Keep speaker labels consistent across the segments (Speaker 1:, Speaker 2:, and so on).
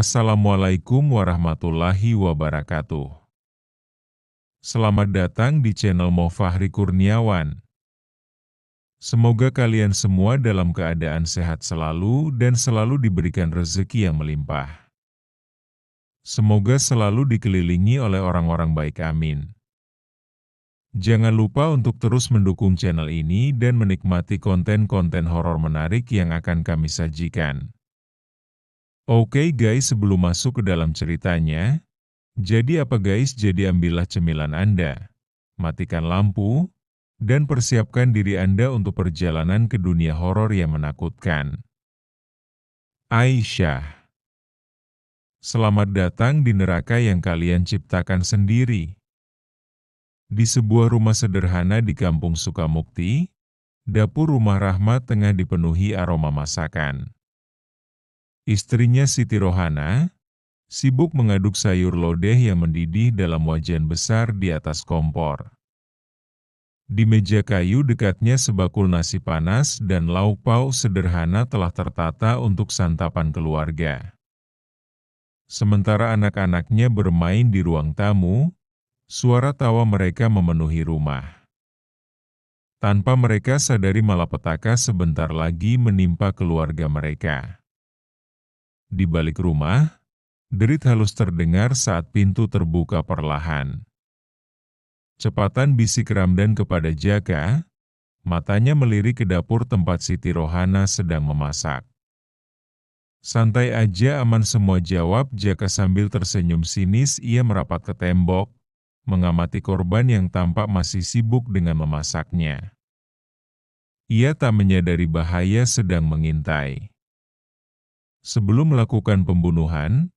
Speaker 1: Assalamualaikum warahmatullahi wabarakatuh. Selamat datang di channel Mo Fahri Kurniawan. Semoga kalian semua dalam keadaan sehat selalu dan selalu diberikan rezeki yang melimpah. Semoga selalu dikelilingi oleh orang-orang baik, amin. Jangan lupa untuk terus mendukung channel ini dan menikmati konten-konten horor menarik yang akan kami sajikan. Oke guys, sebelum masuk ke dalam ceritanya, jadi apa guys? Jadi ambillah cemilan Anda, matikan lampu, dan persiapkan diri Anda untuk perjalanan ke dunia horor yang menakutkan. Aisyah. Selamat datang di neraka yang kalian ciptakan sendiri. Di sebuah rumah sederhana di kampung Sukamukti, dapur rumah Rahmat tengah dipenuhi aroma masakan. Istrinya Siti Rohana sibuk mengaduk sayur lodeh yang mendidih dalam wajan besar di atas kompor. Di meja kayu dekatnya sebakul nasi panas dan lauk pauk sederhana telah tertata untuk santapan keluarga. Sementara anak-anaknya bermain di ruang tamu, suara tawa mereka memenuhi rumah. Tanpa mereka sadari malapetaka sebentar lagi menimpa keluarga mereka. Di balik rumah, derit halus terdengar saat pintu terbuka perlahan. Cepatan bisik Ramdan kepada Jaka, matanya melirik ke dapur tempat Siti Rohana sedang memasak. Santai aja, aman semua, jawab Jaka sambil tersenyum sinis. Ia merapat ke tembok, mengamati korban yang tampak masih sibuk dengan memasaknya. Ia tak menyadari bahaya sedang mengintai. Sebelum melakukan pembunuhan,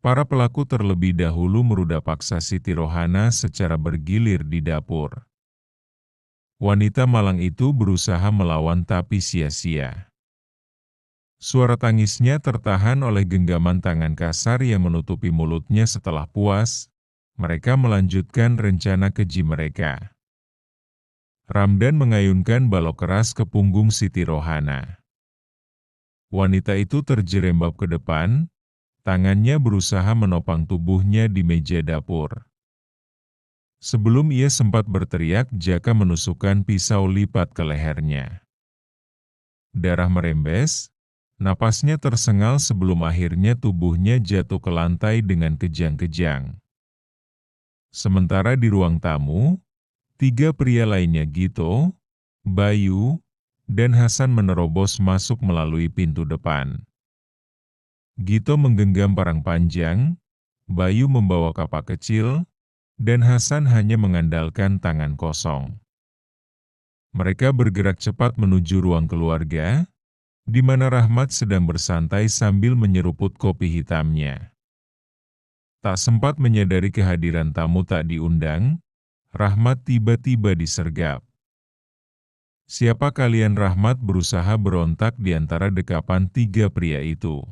Speaker 1: para pelaku terlebih dahulu meruda paksa Siti Rohana secara bergilir di dapur. Wanita malang itu berusaha melawan tapi sia-sia. Suara tangisnya tertahan oleh genggaman tangan kasar yang menutupi mulutnya. Setelah puas, mereka melanjutkan rencana keji mereka. Ramdan mengayunkan balok keras ke punggung Siti Rohana. Wanita itu terjerembab ke depan, tangannya berusaha menopang tubuhnya di meja dapur. Sebelum ia sempat berteriak, Jaka menusukkan pisau lipat ke lehernya. Darah merembes, napasnya tersengal sebelum akhirnya tubuhnya jatuh ke lantai dengan kejang-kejang. Sementara di ruang tamu, tiga pria lainnya Gito, Bayu, dan Hasan menerobos masuk melalui pintu depan. Gito menggenggam parang panjang, Bayu membawa kapak kecil, dan Hasan hanya mengandalkan tangan kosong. Mereka bergerak cepat menuju ruang keluarga, di mana Rahmat sedang bersantai sambil menyeruput kopi hitamnya. Tak sempat menyadari kehadiran tamu tak diundang, Rahmat tiba-tiba disergap. Siapa kalian? Rahmat berusaha berontak di antara dekapan tiga pria itu.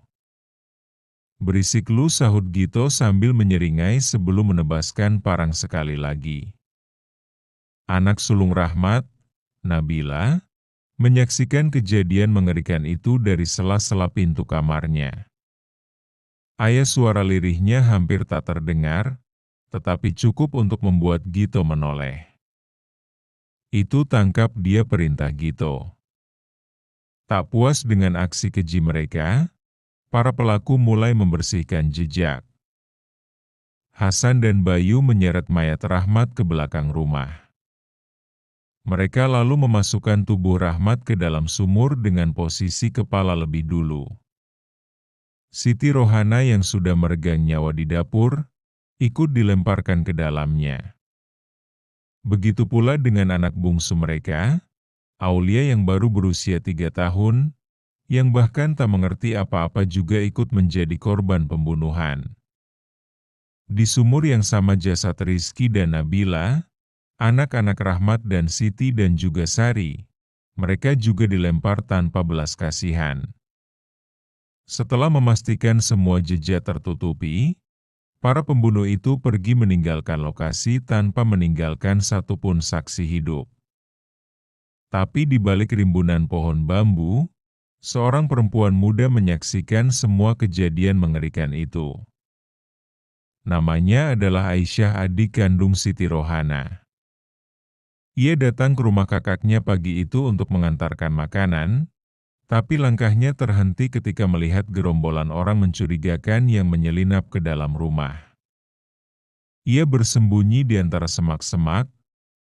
Speaker 1: Berisik lu, sahut Gito sambil menyeringai sebelum menebaskan parang sekali lagi. Anak sulung Rahmat, Nabila, menyaksikan kejadian mengerikan itu dari sela-sela pintu kamarnya. Ayah, suara lirihnya hampir tak terdengar, tetapi cukup untuk membuat Gito menoleh. Itu, tangkap dia, perintah Gito. Tak puas dengan aksi keji mereka, para pelaku mulai membersihkan jejak. Hasan dan Bayu menyeret mayat Rahmat ke belakang rumah. Mereka lalu memasukkan tubuh Rahmat ke dalam sumur dengan posisi kepala lebih dulu. Siti Rohana yang sudah meregang nyawa di dapur, ikut dilemparkan ke dalamnya. Begitu pula dengan anak bungsu mereka, Aulia yang baru berusia 3 tahun, yang bahkan tak mengerti apa-apa juga ikut menjadi korban pembunuhan. Di sumur yang sama jasad Rizky dan Nabila, anak-anak Rahmat dan Siti dan juga Sari, mereka juga dilempar tanpa belas kasihan. Setelah memastikan semua jejak tertutupi, para pembunuh itu pergi meninggalkan lokasi tanpa meninggalkan satupun saksi hidup. Tapi di balik rimbunan pohon bambu, seorang perempuan muda menyaksikan semua kejadian mengerikan itu. Namanya adalah Aisyah, adik kandung Siti Rohana. Ia datang ke rumah kakaknya pagi itu untuk mengantarkan makanan, tapi langkahnya terhenti ketika melihat gerombolan orang mencurigakan yang menyelinap ke dalam rumah. Ia bersembunyi di antara semak-semak,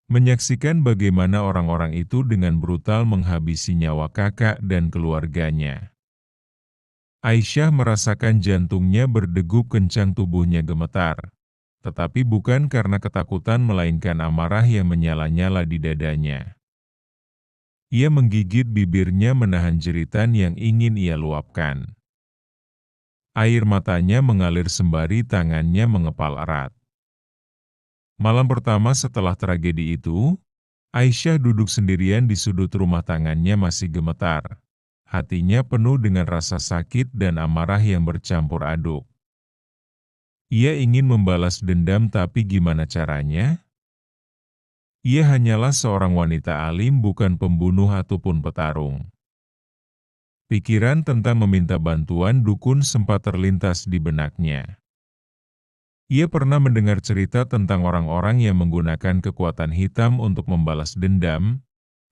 Speaker 1: menyaksikan bagaimana orang-orang itu dengan brutal menghabisi nyawa kakak dan keluarganya. Aisyah merasakan jantungnya berdegup kencang, tubuhnya gemetar. Tetapi bukan karena ketakutan melainkan amarah yang menyala-nyala di dadanya. Ia menggigit bibirnya menahan jeritan yang ingin ia luapkan. Air matanya mengalir sembari tangannya mengepal erat. Malam pertama setelah tragedi itu, Aisyah duduk sendirian di sudut rumah, tangannya masih gemetar. Hatinya penuh dengan rasa sakit dan amarah yang bercampur aduk. Ia ingin membalas dendam, tapi gimana caranya? Ia hanyalah seorang wanita alim, bukan pembunuh ataupun petarung. Pikiran tentang meminta bantuan dukun sempat terlintas di benaknya. Ia pernah mendengar cerita tentang orang-orang yang menggunakan kekuatan hitam untuk membalas dendam,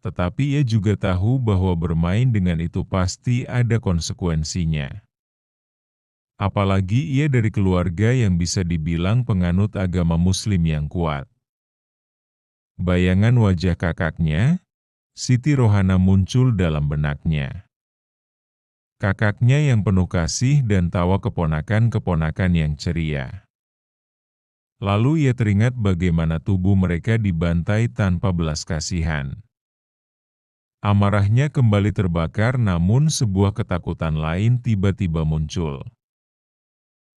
Speaker 1: tetapi ia juga tahu bahwa bermain dengan itu pasti ada konsekuensinya. Apalagi ia dari keluarga yang bisa dibilang penganut agama Muslim yang kuat. Bayangan wajah kakaknya, Siti Rohana, muncul dalam benaknya. Kakaknya yang penuh kasih dan tawa keponakan-keponakan yang ceria. Lalu ia teringat bagaimana tubuh mereka dibantai tanpa belas kasihan. Amarahnya kembali terbakar, namun sebuah ketakutan lain tiba-tiba muncul.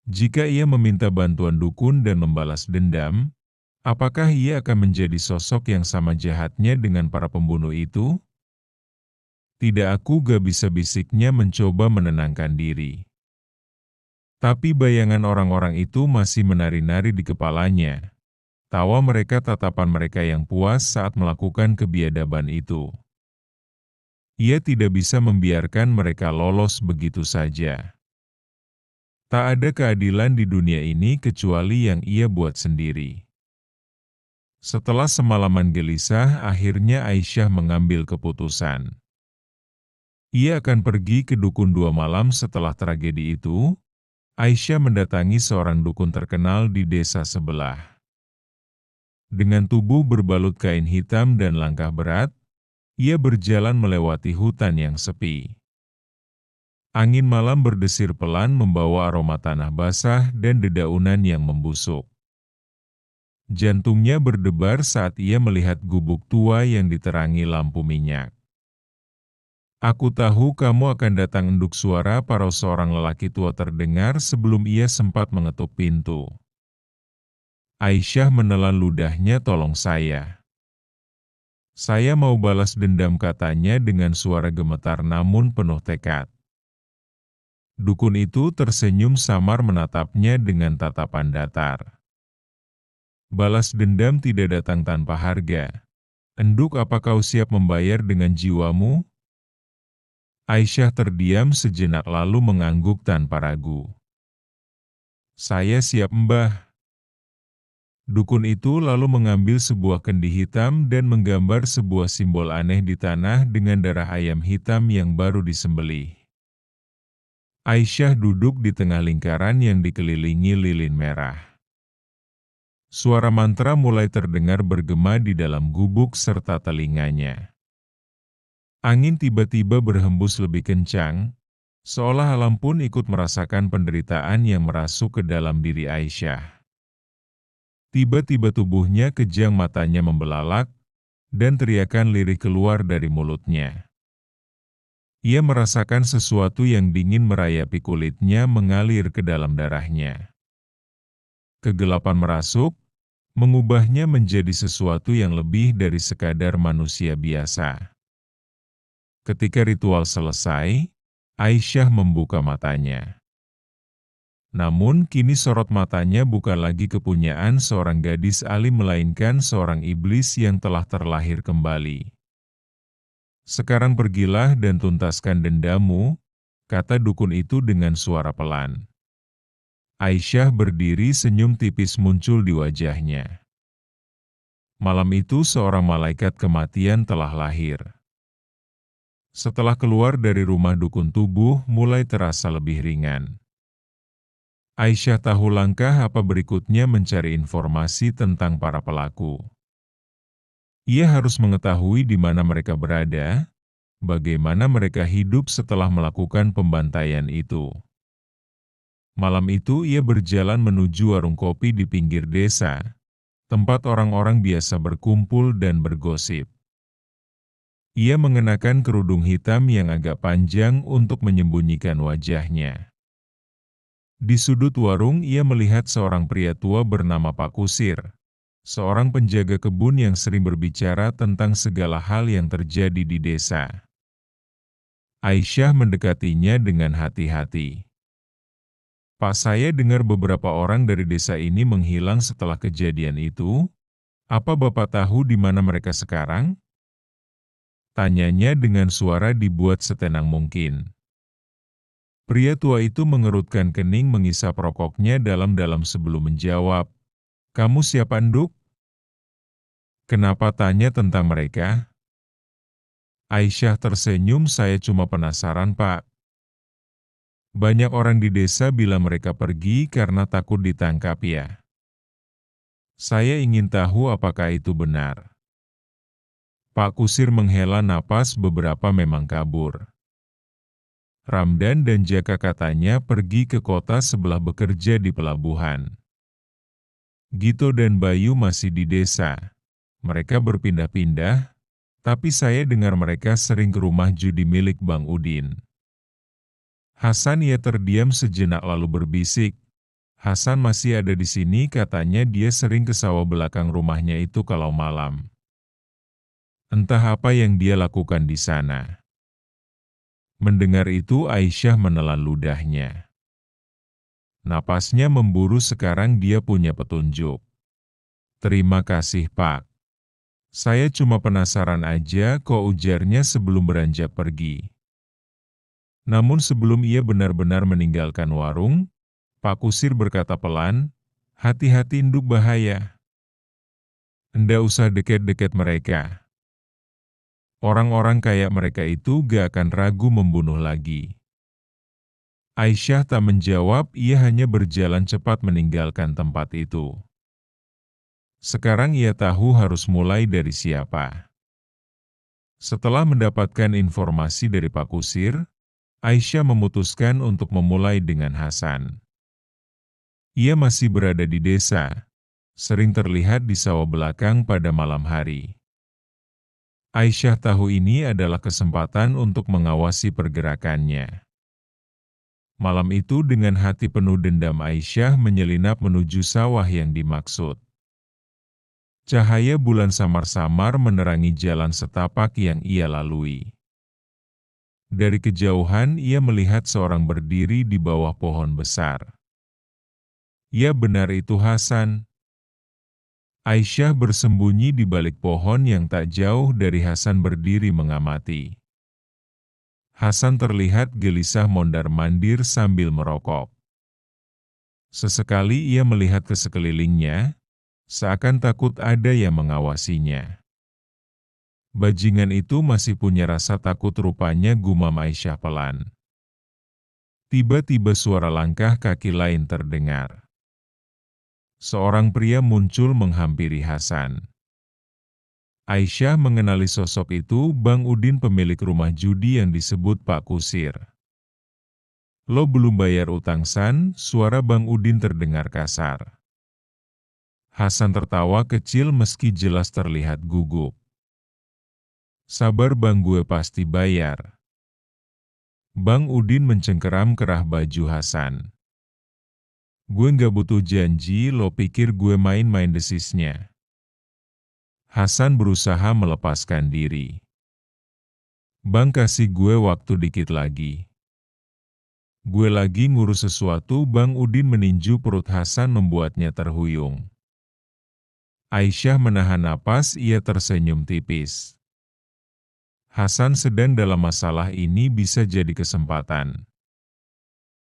Speaker 1: Jika ia meminta bantuan dukun dan membalas dendam, apakah ia akan menjadi sosok yang sama jahatnya dengan para pembunuh itu? Tidak, aku gak bisa, bisiknya mencoba menenangkan diri. Tapi bayangan orang-orang itu masih menari-nari di kepalanya. Tawa mereka, tatapan mereka yang puas saat melakukan kebiadaban itu. Ia tidak bisa membiarkan mereka lolos begitu saja. Tak ada keadilan di dunia ini kecuali yang ia buat sendiri. Setelah semalaman gelisah, akhirnya Aisyah mengambil keputusan. Ia akan pergi ke dukun 2 malam setelah tragedi itu. Aisyah mendatangi seorang dukun terkenal di desa sebelah. Dengan tubuh berbalut kain hitam dan langkah berat, ia berjalan melewati hutan yang sepi. Angin malam berdesir pelan membawa aroma tanah basah dan dedaunan yang membusuk. Jantungnya berdebar saat ia melihat gubuk tua yang diterangi lampu minyak. Aku tahu kamu akan datang, enduk suara parau seorang lelaki tua terdengar sebelum ia sempat mengetuk pintu. Aisyah menelan ludahnya, tolong saya. Saya mau balas dendam, katanya dengan suara gemetar namun penuh tekad. Dukun itu tersenyum samar menatapnya dengan tatapan datar. Balas dendam tidak datang tanpa harga. Enduk, apa kau siap membayar dengan jiwamu? Aisyah terdiam sejenak lalu mengangguk tanpa ragu. Saya siap, Mbah. Dukun itu lalu mengambil sebuah kendi hitam dan menggambar sebuah simbol aneh di tanah dengan darah ayam hitam yang baru disembelih. Aisyah duduk di tengah lingkaran yang dikelilingi lilin merah. Suara mantra mulai terdengar bergema di dalam gubuk serta telinganya. Angin tiba-tiba berhembus lebih kencang, seolah alam pun ikut merasakan penderitaan yang merasuk ke dalam diri Aisyah. Tiba-tiba tubuhnya kejang, matanya membelalak, dan teriakan lirih keluar dari mulutnya. Ia merasakan sesuatu yang dingin merayapi kulitnya mengalir ke dalam darahnya. Kegelapan merasuk, mengubahnya menjadi sesuatu yang lebih dari sekadar manusia biasa. Ketika ritual selesai, Aisyah membuka matanya. Namun kini sorot matanya bukan lagi kepunyaan seorang gadis alim melainkan seorang iblis yang telah terlahir kembali. "Sekarang pergilah dan tuntaskan dendamu," kata dukun itu dengan suara pelan. Aisyah berdiri, senyum tipis muncul di wajahnya. Malam itu seorang malaikat kematian telah lahir. Setelah keluar dari rumah dukun, tubuh mulai terasa lebih ringan. Aisyah tahu langkah apa berikutnya, mencari informasi tentang para pelaku. Ia harus mengetahui di mana mereka berada, bagaimana mereka hidup setelah melakukan pembantaian itu. Malam itu ia berjalan menuju warung kopi di pinggir desa, tempat orang-orang biasa berkumpul dan bergosip. Ia mengenakan kerudung hitam yang agak panjang untuk menyembunyikan wajahnya. Di sudut warung ia melihat seorang pria tua bernama Pak Kusir, seorang penjaga kebun yang sering berbicara tentang segala hal yang terjadi di desa. Aisyah mendekatinya dengan hati-hati. "Pak, saya dengar beberapa orang dari desa ini menghilang setelah kejadian itu. Apa Bapak tahu di mana mereka sekarang?" Tanyanya dengan suara dibuat setenang mungkin. Pria tua itu mengerutkan kening mengisap rokoknya dalam-dalam sebelum menjawab, "Kamu siapa, Nduk? Kenapa tanya tentang mereka?" Aisyah tersenyum, "Saya cuma penasaran, Pak. Banyak orang di desa bilang mereka pergi karena takut ditangkap ya. Saya ingin tahu apakah itu benar." Pak Kusir menghela napas, "Beberapa memang kabur. Ramdan dan Jaka katanya pergi ke kota sebelah bekerja di pelabuhan. Gito dan Bayu masih di desa. Mereka berpindah-pindah, tapi saya dengar mereka sering ke rumah judi milik Bang Udin." Hasan ia terdiam sejenak lalu berbisik, "Hasan masih ada di sini, katanya dia sering ke sawah belakang rumahnya itu kalau malam. Entah apa yang dia lakukan di sana." Mendengar itu Aisyah menelan ludahnya. Napasnya memburu, sekarang dia punya petunjuk. "Terima kasih, Pak. Saya cuma penasaran aja kok," ujarnya sebelum beranjak pergi. Namun sebelum ia benar-benar meninggalkan warung, Pak Kusir berkata pelan, "Hati-hati, Nduk, bahaya. Ndak usah deket-deket mereka. Orang-orang kayak mereka itu gak akan ragu membunuh lagi." Aisyah tak menjawab, ia hanya berjalan cepat meninggalkan tempat itu. Sekarang ia tahu harus mulai dari siapa. Setelah mendapatkan informasi dari Pak Kusir, Aisyah memutuskan untuk memulai dengan Hasan. Ia masih berada di desa, sering terlihat di sawah belakang pada malam hari. Aisyah tahu ini adalah kesempatan untuk mengawasi pergerakannya. Malam itu dengan hati penuh dendam Aisyah menyelinap menuju sawah yang dimaksud. Cahaya bulan samar-samar menerangi jalan setapak yang ia lalui. Dari kejauhan ia melihat seorang berdiri di bawah pohon besar. Ya, benar, itu Hasan. Aisyah bersembunyi di balik pohon yang tak jauh dari Hasan, berdiri mengamati. Hasan terlihat gelisah mondar-mandir sambil merokok. Sesekali ia melihat ke sekelilingnya, seakan takut ada yang mengawasinya. Bajingan itu masih punya rasa takut rupanya, gumam Aisyah pelan. Tiba-tiba suara langkah kaki lain terdengar. Seorang pria muncul menghampiri Hasan. Aisyah mengenali sosok itu, Bang Udin, pemilik rumah judi yang disebut Pak Kusir. "Lo belum bayar utang, San?" Suara Bang Udin terdengar kasar. Hasan tertawa kecil meski jelas terlihat gugup. "Sabar Bang, gue pasti bayar." Bang Udin mencengkeram kerah baju Hasan. Gue nggak butuh janji, lo pikir gue main-main desisnya. Hasan berusaha melepaskan diri. Bang, kasih gue waktu dikit lagi. Gue lagi ngurus sesuatu. Bang Udin meninju perut Hasan membuatnya terhuyung. Aisyah menahan napas, ia tersenyum tipis. Hasan sedang dalam masalah, ini bisa jadi kesempatan.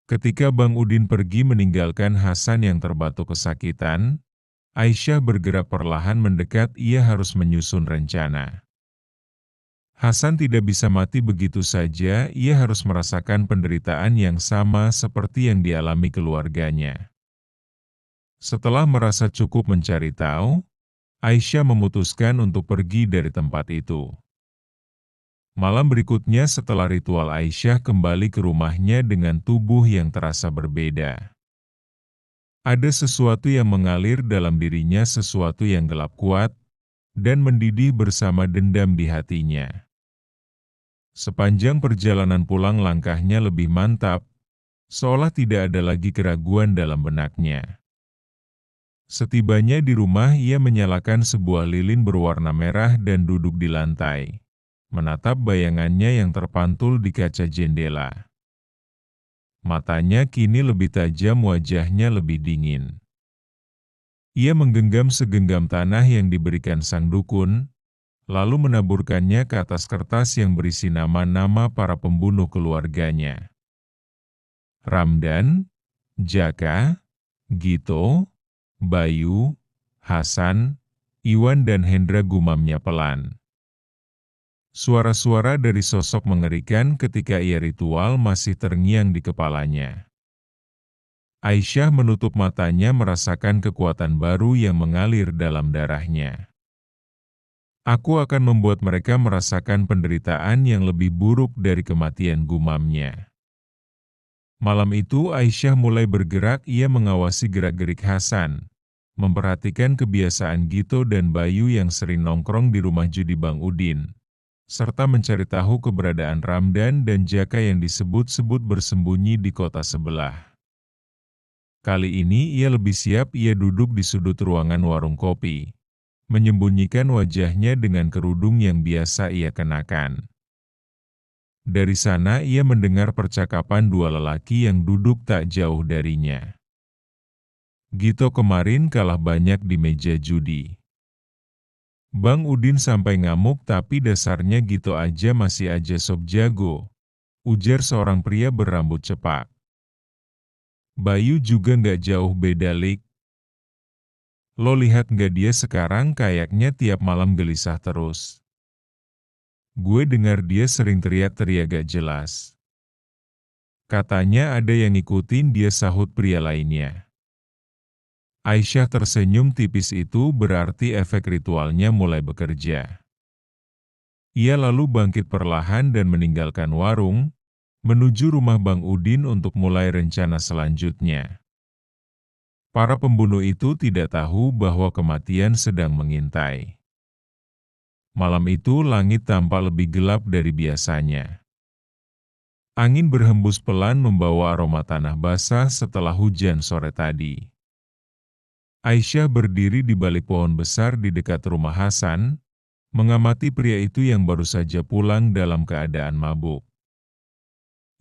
Speaker 1: Ketika Bang Udin pergi meninggalkan Hasan yang terbatuk kesakitan, Aisyah bergerak perlahan mendekat. Ia harus menyusun rencana. Hasan tidak bisa mati begitu saja, ia harus merasakan penderitaan yang sama seperti yang dialami keluarganya. Setelah merasa cukup mencari tahu, Aisyah memutuskan untuk pergi dari tempat itu. Malam berikutnya setelah ritual, Aisyah kembali ke rumahnya dengan tubuh yang terasa berbeda. Ada sesuatu yang mengalir dalam dirinya, sesuatu yang gelap kuat, dan mendidih bersama dendam di hatinya. Sepanjang perjalanan pulang langkahnya lebih mantap, seolah tidak ada lagi keraguan dalam benaknya. Setibanya di rumah, ia menyalakan sebuah lilin berwarna merah dan duduk di lantai, menatap bayangannya yang terpantul di kaca jendela. Matanya kini lebih tajam, wajahnya lebih dingin. Ia menggenggam segenggam tanah yang diberikan sang dukun, lalu menaburkannya ke atas kertas yang berisi nama-nama para pembunuh keluarganya. Ramdan, Jaka, Gito, Bayu, Hasan, Iwan dan Hendra, gumamnya pelan. Suara-suara dari sosok mengerikan ketika ia ritual masih terngiang di kepalanya. Aisyah menutup matanya, merasakan kekuatan baru yang mengalir dalam darahnya. Aku akan membuat mereka merasakan penderitaan yang lebih buruk dari kematian, gumamnya. Malam itu Aisyah mulai bergerak, ia mengawasi gerak-gerik Hasan, memperhatikan kebiasaan Gito dan Bayu yang sering nongkrong di rumah judi Bang Udin, serta mencari tahu keberadaan Ramdan dan Jaka yang disebut-sebut bersembunyi di kota sebelah. Kali ini ia lebih siap, ia duduk di sudut ruangan warung kopi, menyembunyikan wajahnya dengan kerudung yang biasa ia kenakan. Dari sana ia mendengar percakapan dua lelaki yang duduk tak jauh darinya. Gito kemarin kalah banyak di meja judi. Bang Udin sampai ngamuk, tapi dasarnya Gito aja masih aja sok jago, ujar seorang pria berambut cepak. Bayu juga nggak jauh beda, Lik. Lo lihat nggak dia sekarang, kayaknya tiap malam gelisah terus. Gue dengar dia sering teriak-teriak gak jelas. Katanya ada yang ngikutin dia, sahut pria lainnya. Aisyah tersenyum tipis, itu berarti efek ritualnya mulai bekerja. Ia lalu bangkit perlahan dan meninggalkan warung, menuju rumah Bang Udin untuk mulai rencana selanjutnya. Para pembunuh itu tidak tahu bahwa kematian sedang mengintai. Malam itu langit tampak lebih gelap dari biasanya. Angin berhembus pelan membawa aroma tanah basah setelah hujan sore tadi. Aisyah berdiri di balik pohon besar di dekat rumah Hasan, mengamati pria itu yang baru saja pulang dalam keadaan mabuk.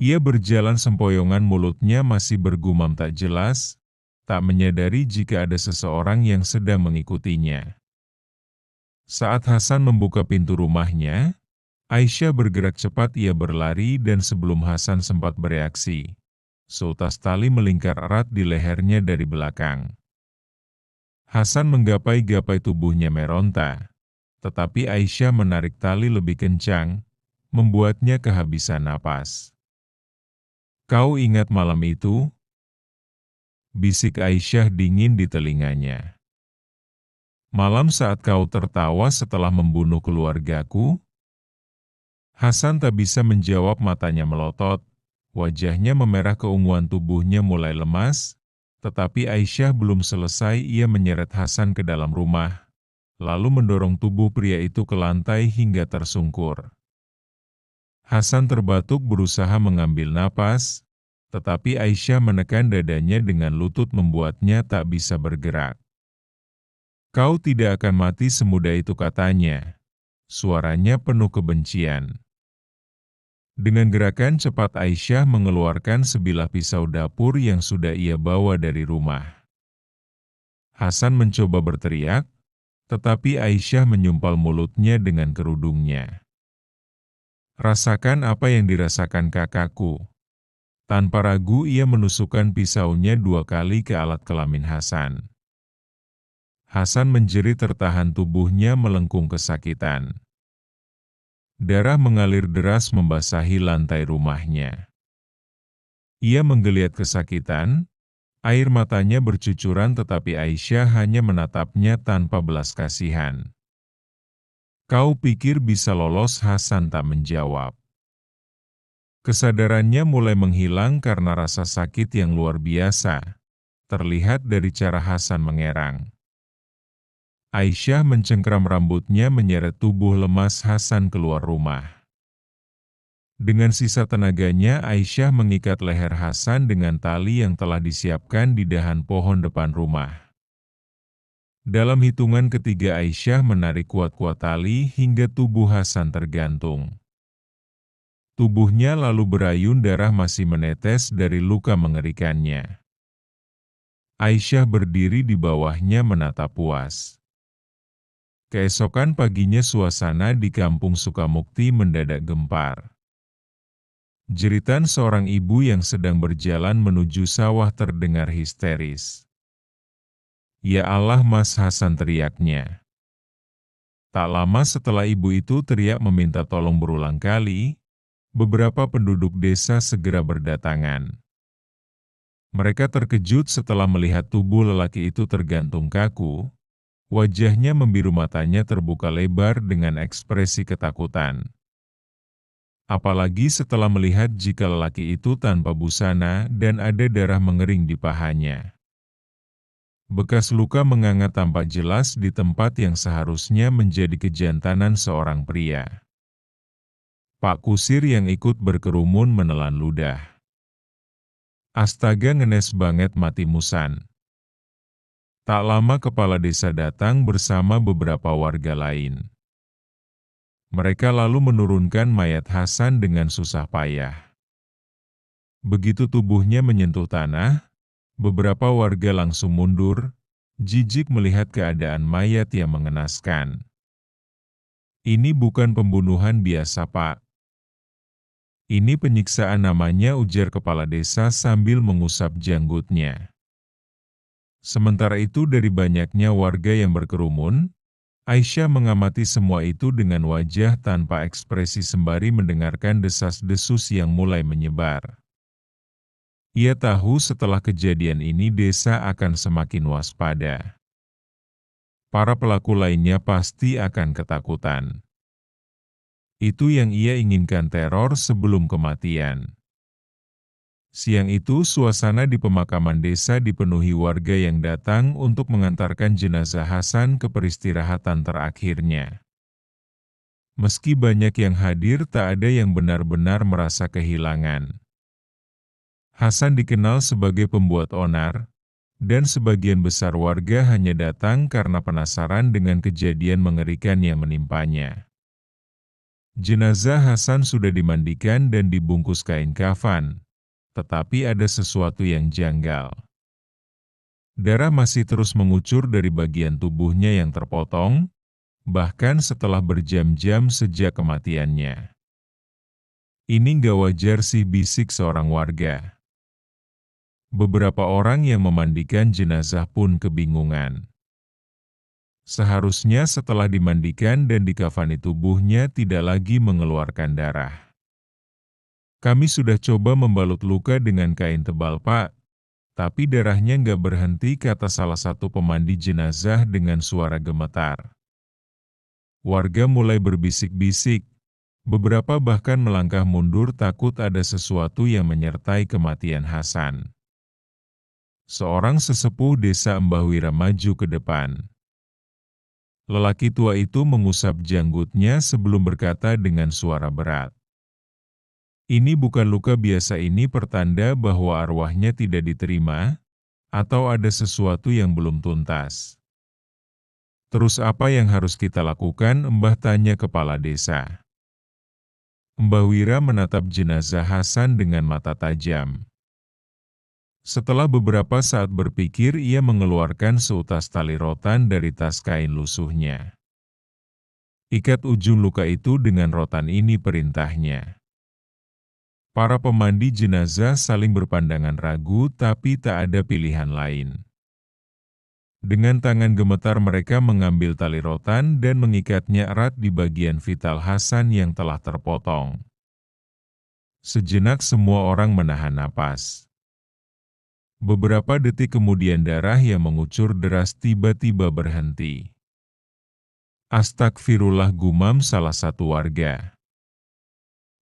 Speaker 1: Ia berjalan sempoyongan, mulutnya masih bergumam tak jelas, tak menyadari jika ada seseorang yang sedang mengikutinya. Saat Hasan membuka pintu rumahnya, Aisyah bergerak cepat, ia berlari dan sebelum Hasan sempat bereaksi, seutas tali melingkar erat di lehernya dari belakang. Hasan menggapai-gapai, tubuhnya meronta, tetapi Aisyah menarik tali lebih kencang, membuatnya kehabisan napas. Kau ingat malam itu? Bisik Aisyah dingin di telinganya. Malam saat kau tertawa setelah membunuh keluargaku? Hasan tak bisa menjawab, matanya melotot, wajahnya memerah, keunguan tubuhnya mulai lemas, tetapi Aisyah belum selesai, ia menyeret Hasan ke dalam rumah, lalu mendorong tubuh pria itu ke lantai hingga tersungkur. Hasan terbatuk berusaha mengambil napas, tetapi Aisyah menekan dadanya dengan lutut membuatnya tak bisa bergerak. "Kau tidak akan mati semudah itu," katanya. Suaranya penuh kebencian. Dengan gerakan cepat Aisyah mengeluarkan sebilah pisau dapur yang sudah ia bawa dari rumah. Hasan mencoba berteriak, tetapi Aisyah menyumpal mulutnya dengan kerudungnya. "Rasakan apa yang dirasakan kakakku." Tanpa ragu ia menusukkan pisaunya 2 kali ke alat kelamin Hasan. Hasan menjerit tertahan, tubuhnya melengkung kesakitan. Darah mengalir deras membasahi lantai rumahnya. Ia menggeliat kesakitan, air matanya bercucuran, tetapi Aisyah hanya menatapnya tanpa belas kasihan. "Kau pikir bisa lolos?" Hasan tak menjawab. Kesadarannya mulai menghilang karena rasa sakit yang luar biasa, terlihat dari cara Hasan mengerang. Aisyah mencengkram rambutnya menyeret tubuh lemas Hasan keluar rumah. Dengan sisa tenaganya Aisyah mengikat leher Hasan dengan tali yang telah disiapkan di dahan pohon depan rumah. Dalam hitungan ketiga Aisyah menarik kuat-kuat tali hingga tubuh Hasan tergantung. Tubuhnya lalu berayun, darah masih menetes dari luka mengerikannya. Aisyah berdiri di bawahnya menatap puas. Keesokan paginya suasana di kampung Sukamukti mendadak gempar. Jeritan seorang ibu yang sedang berjalan menuju sawah terdengar histeris. "Ya Allah Mas Hasan!" teriaknya. Tak lama setelah ibu itu teriak meminta tolong berulang kali, beberapa penduduk desa segera berdatangan. Mereka terkejut setelah melihat tubuh lelaki itu tergantung kaku, wajahnya membiru, matanya terbuka lebar dengan ekspresi ketakutan. Apalagi setelah melihat jika lelaki itu tanpa busana dan ada darah mengering di pahanya. Bekas luka menganga tampak jelas di tempat yang seharusnya menjadi kejantanan seorang pria. Pak Kusir yang ikut berkerumun menelan ludah. "Astaga, ngenes banget, mati musan." Tak lama kepala desa datang bersama beberapa warga lain. Mereka lalu menurunkan mayat Hasan dengan susah payah. Begitu tubuhnya menyentuh tanah, beberapa warga langsung mundur, jijik melihat keadaan mayat yang mengenaskan. "Ini bukan pembunuhan biasa, Pak. Ini penyiksaan namanya," ujar kepala desa sambil mengusap janggutnya. Sementara itu dari banyaknya warga yang berkerumun, Aisyah mengamati semua itu dengan wajah tanpa ekspresi sembari mendengarkan desas-desus yang mulai menyebar. Ia tahu setelah kejadian ini desa akan semakin waspada. Para pelaku lainnya pasti akan ketakutan. Itu yang ia inginkan, teror sebelum kematian. Siang itu suasana di pemakaman desa dipenuhi warga yang datang untuk mengantarkan jenazah Hasan ke peristirahatan terakhirnya. Meski banyak yang hadir, tak ada yang benar-benar merasa kehilangan. Hasan dikenal sebagai pembuat onar, dan sebagian besar warga hanya datang karena penasaran dengan kejadian mengerikan yang menimpanya. Jenazah Hasan sudah dimandikan dan dibungkus kain kafan, tetapi ada sesuatu yang janggal. Darah masih terus mengucur dari bagian tubuhnya yang terpotong, bahkan setelah berjam-jam sejak kematiannya. "Ini nggak wajar sih," bisik seorang warga. Beberapa orang yang memandikan jenazah pun kebingungan. Seharusnya setelah dimandikan dan dikafani tubuhnya tidak lagi mengeluarkan darah. "Kami sudah coba membalut luka dengan kain tebal, Pak, tapi darahnya nggak berhenti," kata salah satu pemandi jenazah dengan suara gemetar. Warga mulai berbisik-bisik, beberapa bahkan melangkah mundur takut ada sesuatu yang menyertai kematian Hasan. Seorang sesepuh desa Mbah Wira maju ke depan. Lelaki tua itu mengusap janggutnya sebelum berkata dengan suara berat, Ini bukan luka biasa, ini pertanda bahwa arwahnya tidak diterima, atau ada sesuatu yang belum tuntas. Terus apa yang harus kita lakukan? Mbah tanya kepala desa. Mbah Wira menatap jenazah Hasan dengan mata tajam. Setelah beberapa saat berpikir, ia mengeluarkan seutas tali rotan dari tas kain lusuhnya. Ikat ujung luka itu dengan rotan ini, perintahnya. Para pemandi jenazah saling berpandangan ragu, tapi tak ada pilihan lain. Dengan tangan gemetar mereka mengambil tali rotan dan mengikatnya erat di bagian vital Hasan yang telah terpotong. Sejenak semua orang menahan napas. Beberapa detik kemudian darah yang mengucur deras tiba-tiba berhenti. Astagfirullah, gumam salah satu warga.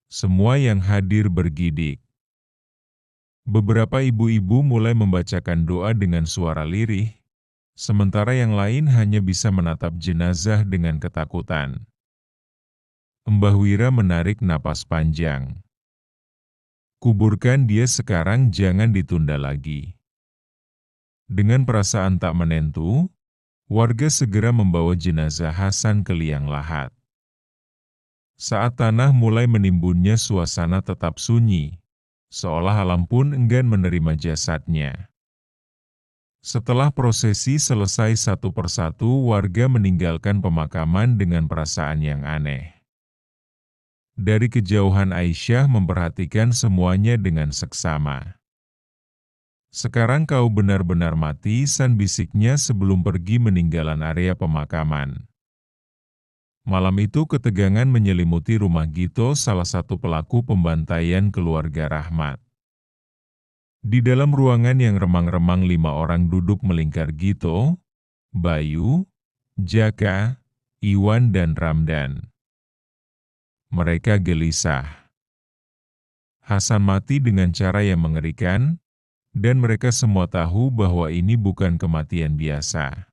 Speaker 1: Semua yang hadir bergidik. Beberapa ibu-ibu mulai membacakan doa dengan suara lirih, sementara yang lain hanya bisa menatap jenazah dengan ketakutan. Mbah Wira menarik napas panjang. Kuburkan dia sekarang, jangan ditunda lagi. Dengan perasaan tak menentu, warga segera membawa jenazah Hasan ke liang lahat. Saat tanah mulai menimbunnya, suasana tetap sunyi, seolah alam pun enggan menerima jasadnya. Setelah prosesi selesai, satu persatu warga meninggalkan pemakaman dengan perasaan yang aneh. Dari kejauhan Aisyah memperhatikan semuanya dengan seksama. Sekarang kau benar-benar mati, San, bisiknya sebelum pergi meninggalan area pemakaman. Malam itu ketegangan menyelimuti rumah Gito, salah satu pelaku pembantaian keluarga Rahmat. Di dalam ruangan yang remang-remang 5 orang duduk melingkar Gito, Bayu, Jaka, Iwan dan Ramdan. Mereka gelisah. Hasan mati dengan cara yang mengerikan, dan mereka semua tahu bahwa ini bukan kematian biasa.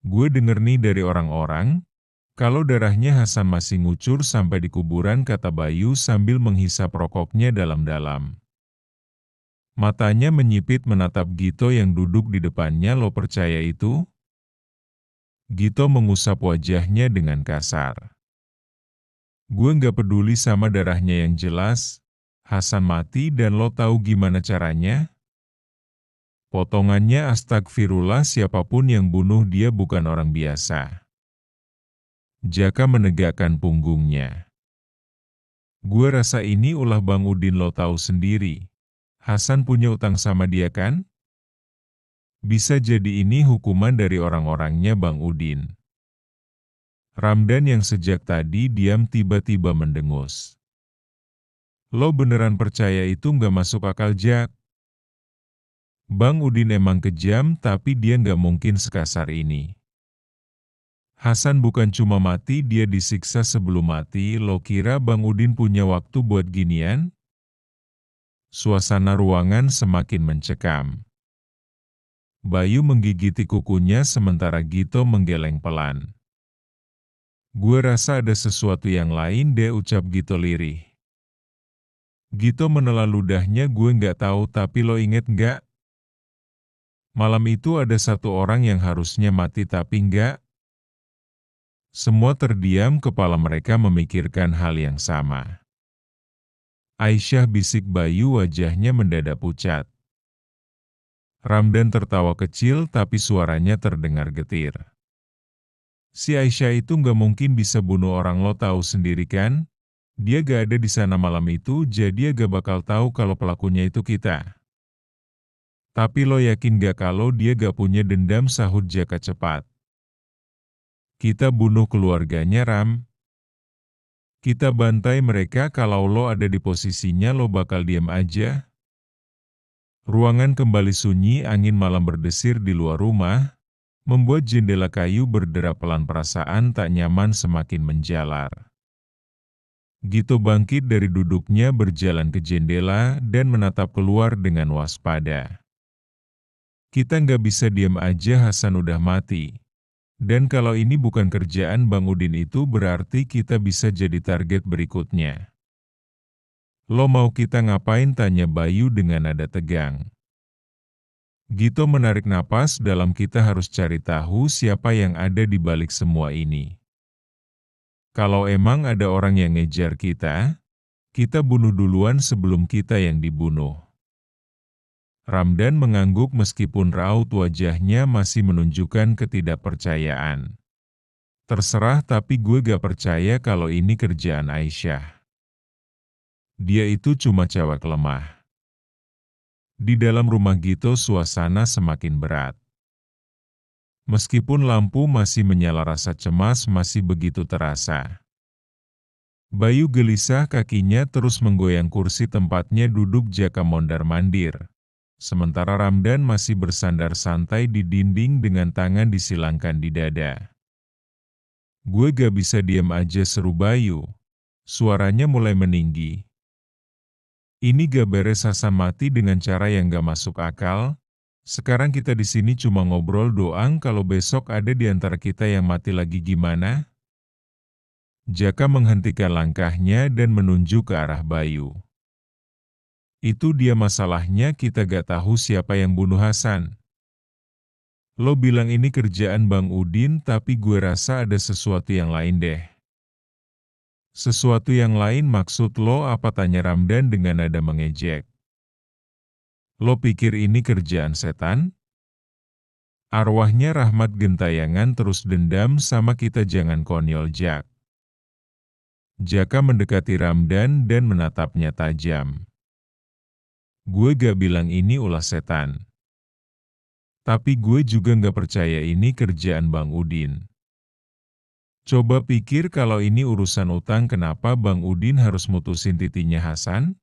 Speaker 1: Gue denger nih dari orang-orang, kalau darahnya Hasan masih ngucur sampai di kuburan, kata Bayu sambil menghisap rokoknya dalam-dalam. Matanya menyipit menatap Gito yang duduk di depannya. Lo percaya itu? Gito mengusap wajahnya dengan kasar. Gue nggak peduli sama darahnya, yang jelas Hasan mati dan lo tahu gimana caranya? Potongannya astagfirullah, siapapun yang bunuh dia bukan orang biasa. Jaka menegakkan punggungnya. Gue rasa ini ulah Bang Udin, lo tahu sendiri. Hasan punya utang sama dia kan? Bisa jadi ini hukuman dari orang-orangnya Bang Udin. Ramdan yang sejak tadi diam tiba-tiba mendengus. Lo beneran percaya itu? Nggak masuk akal, Jak. Bang Udin emang kejam, tapi dia nggak mungkin sekasar ini. Hasan bukan cuma mati, dia disiksa sebelum mati. Lo kira Bang Udin punya waktu buat ginian? Suasana ruangan semakin mencekam. Bayu menggigiti kukunya sementara Gito menggeleng pelan. Gue rasa ada sesuatu yang lain deh, ucap Gito lirih. Gito menelan ludahnya. Gue nggak tahu, tapi lo inget nggak? Malam itu ada satu orang yang harusnya mati tapi nggak. Semua terdiam, kepala mereka memikirkan hal yang sama. Aisyah, bisik Bayu, wajahnya mendadak pucat. Ramdan tertawa kecil tapi suaranya terdengar getir. Si Aisyah itu nggak mungkin bisa bunuh orang, lo tahu sendiri kan? Dia gak ada di sana malam itu, jadi dia gak bakal tahu kalau pelakunya itu kita. Tapi lo yakin gak kalau dia gak punya dendam, sahut Jaka cepat. Kita bunuh keluarganya, Ram. Kita bantai mereka. Kalau lo ada di posisinya, lo bakal diam aja? Ruangan kembali sunyi, angin malam berdesir di luar rumah, membuat jendela kayu berderap pelan. Perasaan tak nyaman semakin menjalar. Gito bangkit dari duduknya, berjalan ke jendela, dan menatap keluar dengan waspada. Kita nggak bisa diam aja, Hasan udah mati. Dan kalau ini bukan kerjaan Bang Udin, itu berarti kita bisa jadi target berikutnya. Lo mau kita ngapain? Tanya Bayu dengan nada tegang. Gito menarik napas dalam. Kita harus cari tahu siapa yang ada di balik semua ini. Kalau emang ada orang yang ngejar kita bunuh duluan sebelum kita yang dibunuh. Ramdan mengangguk meskipun raut wajahnya masih menunjukkan ketidakpercayaan. Terserah, tapi gue gak percaya kalau ini kerjaan Aisyah. Dia itu cuma cewek lemah. Di dalam rumah Gito suasana semakin berat. Meskipun lampu masih menyala, rasa cemas masih begitu terasa. Bayu gelisah, kakinya terus menggoyang kursi tempatnya duduk Jaka mondar-mandir. Sementara Ramdan masih bersandar santai di dinding dengan tangan disilangkan di dada. Gue gak bisa diam aja, seru Bayu. Suaranya mulai meninggi. Ini gak beres, Hasan mati dengan cara yang gak masuk akal. Sekarang kita di sini cuma ngobrol doang, kalau besok ada di antara kita yang mati lagi gimana? Jaka menghentikan langkahnya dan menunjuk ke arah Bayu. Itu dia masalahnya, kita gak tahu siapa yang bunuh Hasan. Lo bilang ini kerjaan Bang Udin, tapi gue rasa ada sesuatu yang lain deh. Sesuatu yang lain maksud lo apa? Tanya Ramdan dengan nada mengejek. Lo pikir ini kerjaan setan? Arwahnya Rahmat gentayangan terus dendam sama kita, jangan konyol Jak. Jaka mendekati Ramdan dan menatapnya tajam. Gue gak bilang ini ulah setan. Tapi gue juga gak percaya ini kerjaan Bang Udin. Coba pikir kalau ini urusan utang, kenapa Bang Udin harus mutusin titinya Hasan?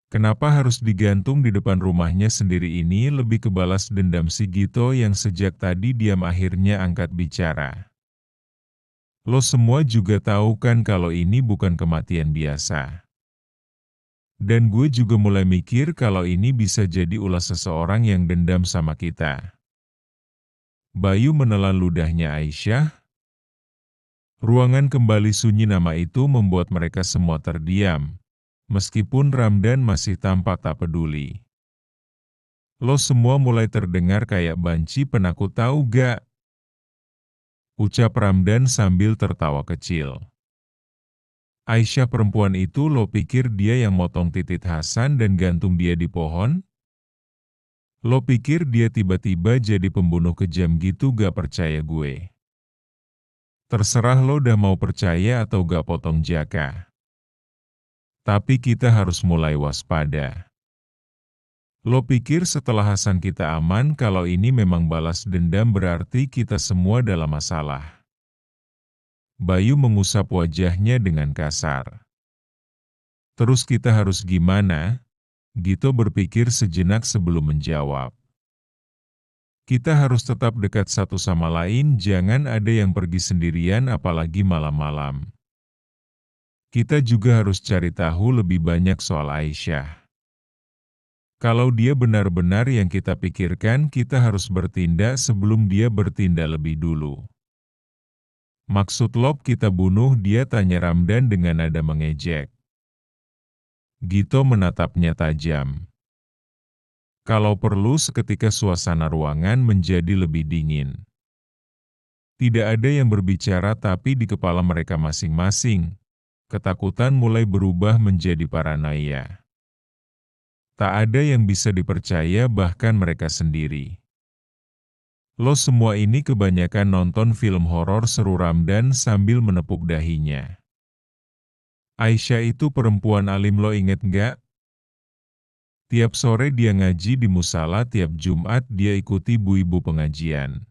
Speaker 1: Kenapa harus digantung di depan rumahnya sendiri? Ini lebih ke balas dendam si Gito yang sejak tadi diam akhirnya angkat bicara. Lo semua juga tahu kan kalau ini bukan kematian biasa. Dan gue juga mulai mikir kalau ini bisa jadi ulah seseorang yang dendam sama kita. Bayu menelan ludahnya Aisyah. Ruangan kembali sunyi, nama itu membuat mereka semua terdiam. Meskipun Ramdan masih tampak tak peduli. Lo semua mulai terdengar kayak banci penakut, tahu gak? Ucap Ramdan sambil tertawa kecil. Aisyah perempuan itu, lo pikir dia yang motong titik Hasan dan gantung dia di pohon? Lo pikir dia tiba-tiba jadi pembunuh kejam gitu? Gak percaya gue. Terserah lo udah mau percaya atau gak, potong Jaka. Tapi kita harus mulai waspada. Lo pikir setelah Hasan kita aman? Kalau ini memang balas dendam berarti kita semua dalam masalah. Bayu mengusap wajahnya dengan kasar. Terus kita harus gimana? Gito berpikir sejenak sebelum menjawab. Kita harus tetap dekat satu sama lain, jangan ada yang pergi sendirian apalagi malam-malam. Kita juga harus cari tahu lebih banyak soal Aisyah. Kalau dia benar-benar yang kita pikirkan, kita harus bertindak sebelum dia bertindak lebih dulu. Maksud lo kita bunuh dia? Tanya Ramdan dengan nada mengejek. Gito menatapnya tajam. Kalau perlu seketika suasana ruangan menjadi lebih dingin. Tidak ada yang berbicara, tapi di kepala mereka masing-masing, ketakutan mulai berubah menjadi paranoia. Tak ada yang bisa dipercaya, bahkan mereka sendiri. Lo semua ini kebanyakan nonton film horor, seru Ramdan sambil menepuk dahinya. Aisyah itu perempuan alim, lo inget nggak? Tiap sore dia ngaji di musala, tiap Jumat dia ikuti ibu-ibu pengajian.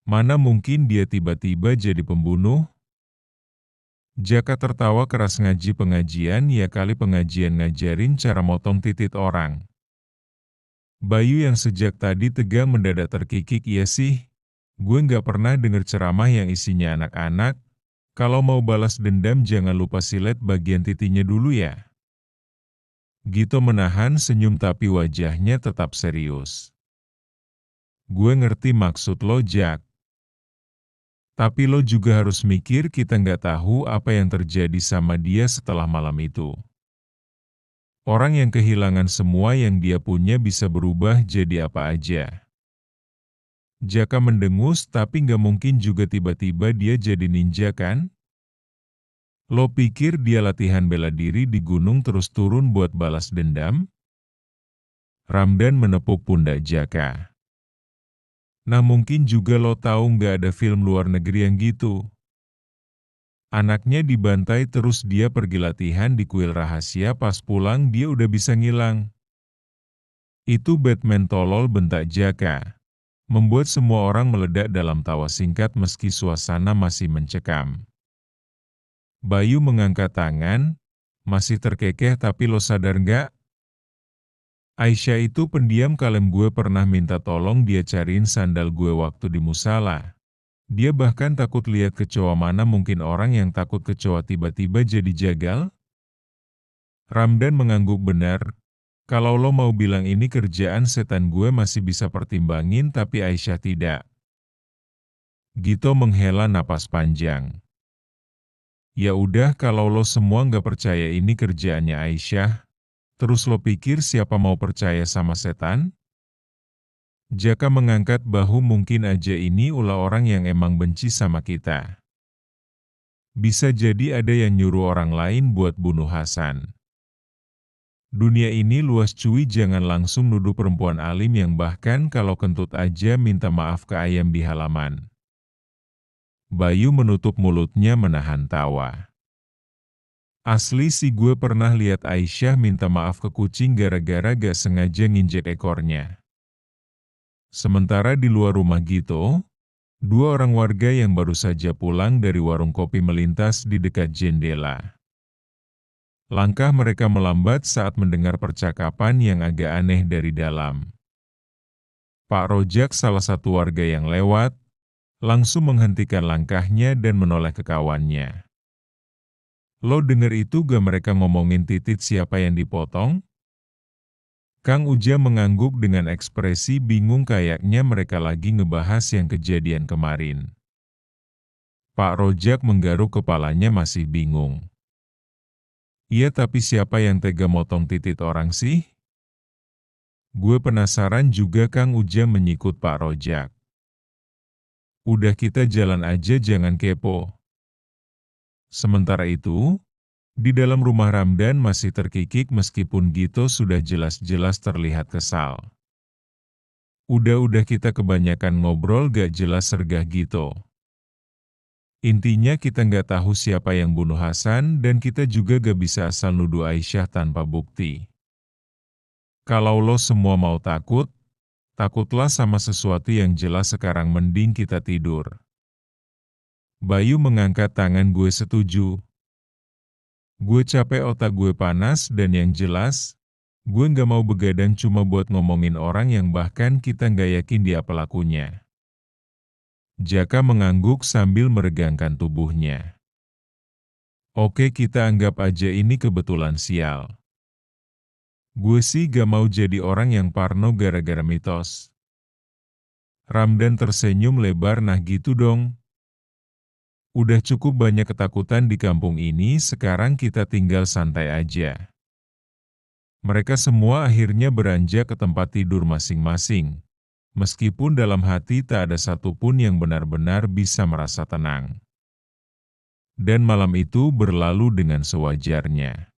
Speaker 1: Mana mungkin dia tiba-tiba jadi pembunuh? Jaka tertawa keras. Ngaji pengajian? Ya kali pengajian ngajarin cara motong titik orang. Bayu yang sejak tadi tegang mendadak terkikik. Iya sih, gue nggak pernah dengar ceramah yang isinya anak-anak. Kalau mau balas dendam jangan lupa silet bagian titinya dulu ya. Gito menahan senyum tapi wajahnya tetap serius. Gue ngerti maksud lo Jak. Tapi lo juga harus mikir kita nggak tahu apa yang terjadi sama dia setelah malam itu. Orang yang kehilangan semua yang dia punya bisa berubah jadi apa aja. Jaka mendengus tapi nggak mungkin juga tiba-tiba dia jadi ninja kan? Lo pikir dia latihan bela diri di gunung terus turun buat balas dendam? Ramdan menepuk pundak Jaka. Nah mungkin juga lo tahu nggak ada film luar negeri yang gitu. Anaknya dibantai terus dia pergi latihan di kuil rahasia pas pulang dia udah bisa ngilang. Itu Batman tolol, bentak Jaka. Membuat semua orang meledak dalam tawa singkat meski suasana masih mencekam. Bayu mengangkat tangan, masih terkekeh tapi lo sadar nggak? Aisyah itu pendiam kalem, gue pernah minta tolong dia cariin sandal gue waktu di musala. Dia bahkan takut lihat kecoa, mana mungkin orang yang takut kecoa tiba-tiba jadi jagal? Ramdan mengangguk, benar. Kalau lo mau bilang ini kerjaan setan gue masih bisa pertimbangin, tapi Aisyah tidak. Gito menghela napas panjang. Ya udah, kalau lo semua nggak percaya ini kerjaannya Aisyah, terus lo pikir siapa mau percaya sama setan? Jaka mengangkat bahu, mungkin aja ini ulah orang yang emang benci sama kita. Bisa jadi ada yang nyuruh orang lain buat bunuh Hasan. Dunia ini luas cuy, jangan langsung nuduh perempuan alim yang bahkan kalau kentut aja minta maaf ke ayam di halaman. Bayu menutup mulutnya menahan tawa. Asli sih gue pernah lihat Aisyah minta maaf ke kucing gara-gara gak sengaja nginjek ekornya. Sementara di luar rumah Gito, dua orang warga yang baru saja pulang dari warung kopi melintas di dekat jendela. Langkah mereka melambat saat mendengar percakapan yang agak aneh dari dalam. Pak Rojak, salah satu warga yang lewat, langsung menghentikan langkahnya dan menoleh ke kawannya. Lo denger itu gak, mereka ngomongin titit siapa yang dipotong? Kang Uja mengangguk dengan ekspresi bingung, kayaknya mereka lagi ngebahas yang kejadian kemarin. Pak Rojak menggaruk kepalanya masih bingung. Iya, tapi siapa yang tega motong titit orang sih? Gue penasaran juga, Kang Uja menyikut Pak Rojak. Udah kita jalan aja, jangan kepo. Sementara itu, di dalam rumah Ramdan masih terkikik meskipun Gito sudah jelas-jelas terlihat kesal. Udah kita kebanyakan ngobrol gak jelas, sergah Gito. Intinya kita nggak tahu siapa yang bunuh Hasan dan kita juga gak bisa asal nuduh Aisyah tanpa bukti. Kalau lo semua mau takut, takutlah sama sesuatu yang jelas, sekarang mending kita tidur. Bayu mengangkat tangan, gue setuju. Gue capek, otak gue panas, dan yang jelas, gue nggak mau begadang cuma buat ngomongin orang yang bahkan kita nggak yakin dia pelakunya. Jaka mengangguk sambil meregangkan tubuhnya. Oke, kita anggap aja ini kebetulan sial. Gue sih gak mau jadi orang yang parno gara-gara mitos. Ramdan tersenyum lebar, nah gitu dong. Udah cukup banyak ketakutan di kampung ini, sekarang kita tinggal santai aja. Mereka semua akhirnya beranjak ke tempat tidur masing-masing. Meskipun dalam hati tak ada satupun yang benar-benar bisa merasa tenang. Dan malam itu berlalu dengan sewajarnya.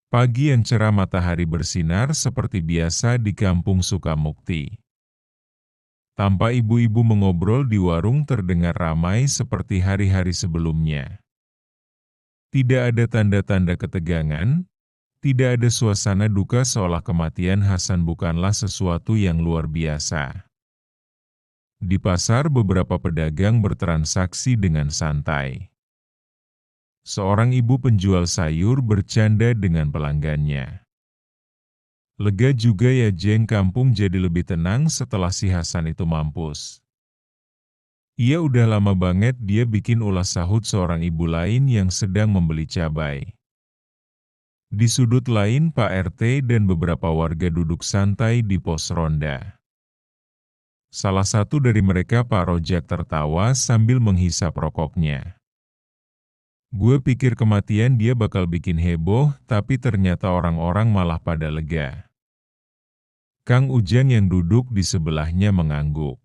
Speaker 1: Pagi yang cerah, matahari bersinar seperti biasa di kampung Sukamukti. Tanpa ibu-ibu mengobrol di warung terdengar ramai seperti hari-hari sebelumnya. Tidak ada tanda-tanda ketegangan, tidak ada suasana duka, seolah kematian Hasan bukanlah sesuatu yang luar biasa. Di pasar beberapa pedagang bertransaksi dengan santai. Seorang ibu penjual sayur bercanda dengan pelanggannya. Lega juga ya Jeng, kampung jadi lebih tenang setelah si Hasan itu mampus. Iya, udah lama banget dia bikin ulah, sahut seorang ibu lain yang sedang membeli cabai. Di sudut lain, Pak RT dan beberapa warga duduk santai di pos ronda. Salah satu dari mereka, Pak Rojak, tertawa sambil menghisap rokoknya. Gue pikir kematian dia bakal bikin heboh, tapi ternyata orang-orang malah pada lega. Kang Ujang yang duduk di sebelahnya mengangguk.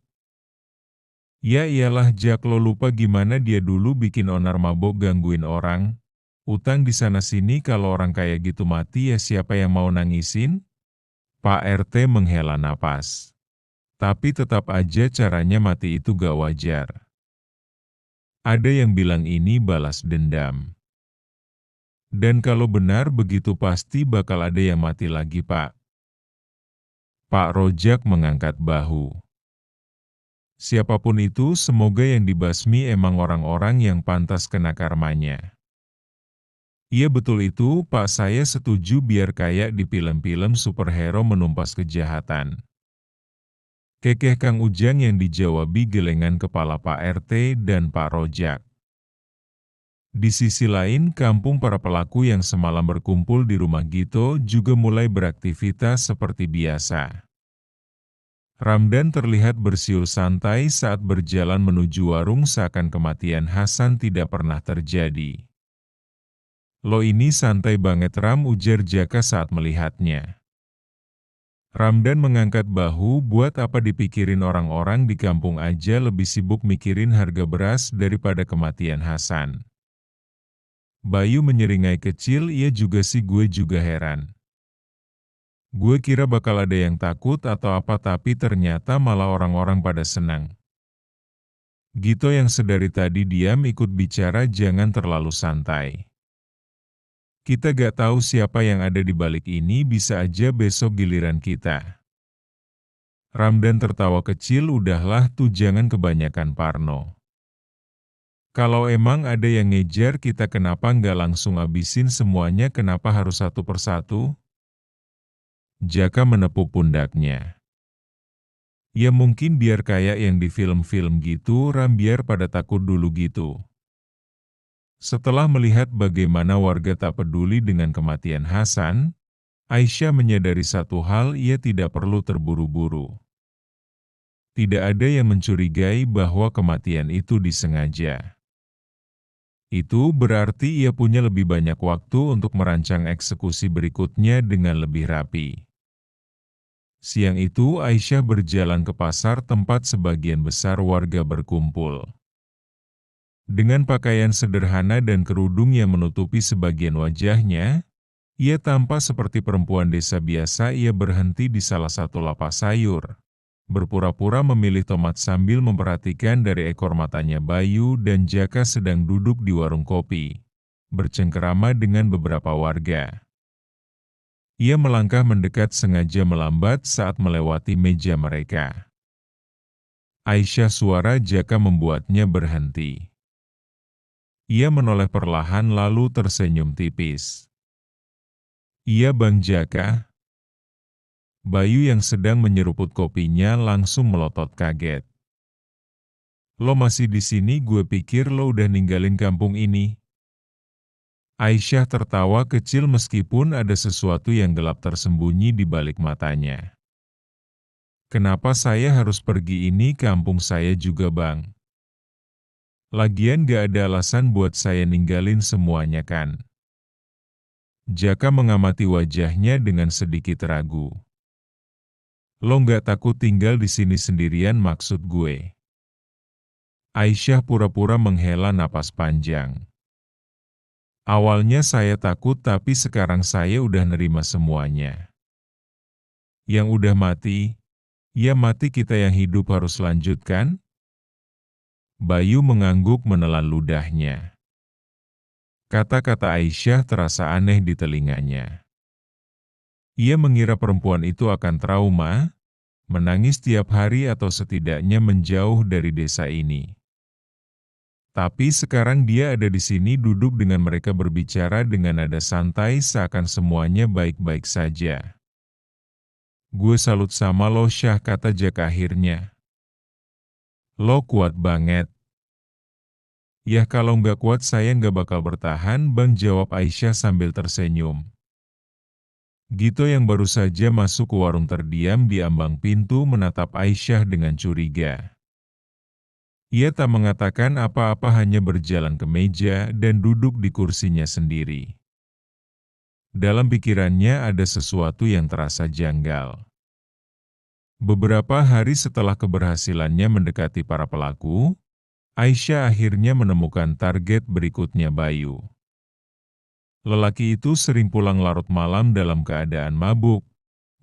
Speaker 1: Ya iyalah Jak, lo lupa gimana dia dulu bikin onar mabok gangguin orang. Utang di sana-sini, kalau orang kayak gitu mati ya siapa yang mau nangisin? Pak RT menghela napas. Tapi tetap aja caranya mati itu gak wajar. Ada yang bilang ini balas dendam. Dan kalau benar begitu pasti bakal ada yang mati lagi, Pak. Pak Rojak mengangkat bahu. Siapapun itu, semoga yang dibasmi emang orang-orang yang pantas kena karmanya. Iya betul itu, Pak, saya setuju, biar kayak di film-film superhero menumpas kejahatan. Kekeh Kang Ujang yang dijawabi gelengan kepala Pak RT dan Pak Rojak. Di sisi lain, kampung para pelaku yang semalam berkumpul di rumah Gito juga mulai beraktivitas seperti biasa. Ramdan terlihat bersiul santai saat berjalan menuju warung, seakan kematian Hasan tidak pernah terjadi. Lo ini santai banget Ram, ujar Jaka saat melihatnya. Ramdan mengangkat bahu, buat apa dipikirin orang-orang di kampung aja lebih sibuk mikirin harga beras daripada kematian Hasan. Bayu menyeringai kecil, iya juga sih, gue juga heran. Gue kira bakal ada yang takut atau apa, tapi ternyata malah orang-orang pada senang. Gito yang sedari tadi diam ikut bicara, jangan terlalu santai. Kita gak tahu siapa yang ada di balik ini, bisa aja besok giliran kita. Ramdan tertawa kecil, udahlah tuh jangan kebanyakan parno. Kalau emang ada yang ngejar kita, kenapa nggak langsung abisin semuanya, kenapa harus satu persatu? Jaka menepuk pundaknya. Ya mungkin biar kayak yang di film-film gitu Ram, biar pada takut dulu gitu. Setelah melihat bagaimana warga tak peduli dengan kematian Hasan, Aisyah menyadari satu hal, ia tidak perlu terburu-buru. Tidak ada yang mencurigai bahwa kematian itu disengaja. Itu berarti ia punya lebih banyak waktu untuk merancang eksekusi berikutnya dengan lebih rapi. Siang itu Aisyah berjalan ke pasar tempat sebagian besar warga berkumpul. Dengan pakaian sederhana dan kerudung yang menutupi sebagian wajahnya, ia tampak seperti perempuan desa biasa. Ia berhenti di salah satu lapak sayur, berpura-pura memilih tomat sambil memperhatikan dari ekor matanya Bayu dan Jaka sedang duduk di warung kopi, bercengkerama dengan beberapa warga. Ia melangkah mendekat, sengaja melambat saat melewati meja mereka. Aisyah, suara Jaka membuatnya berhenti. Ia menoleh perlahan lalu tersenyum tipis. Iya Bang Jaka. Bayu yang sedang menyeruput kopinya langsung melotot kaget. Lo masih di sini? Gue pikir lo udah ninggalin kampung ini. Aisyah tertawa kecil meskipun ada sesuatu yang gelap tersembunyi di balik matanya. Kenapa saya harus pergi, ini kampung saya juga Bang. Lagian gak ada alasan buat saya ninggalin semuanya kan. Jaka mengamati wajahnya dengan sedikit ragu. Lo nggak takut tinggal di sini sendirian maksud gue? Aisyah pura-pura menghela napas panjang. Awalnya saya takut, tapi sekarang saya udah nerima semuanya. Yang udah mati, ya mati, kita yang hidup harus lanjutkan. Bayu mengangguk menelan ludahnya. Kata-kata Aisyah terasa aneh di telinganya. Ia mengira perempuan itu akan trauma, menangis tiap hari atau setidaknya menjauh dari desa ini. Tapi sekarang dia ada di sini duduk dengan mereka berbicara dengan nada santai seakan semuanya baik-baik saja. Gue salut sama lo Syah, kata Jaka akhirnya. Lo kuat banget. Ya kalau nggak kuat saya nggak bakal bertahan Bang, jawab Aisyah sambil tersenyum. Gito yang baru saja masuk ke warung terdiam di ambang pintu menatap Aisyah dengan curiga. Ia tak mengatakan apa-apa, hanya berjalan ke meja dan duduk di kursinya sendiri. Dalam pikirannya ada sesuatu yang terasa janggal. Beberapa hari setelah keberhasilannya mendekati para pelaku, Aisyah akhirnya menemukan target berikutnya, Bayu. Lelaki itu sering pulang larut malam dalam keadaan mabuk.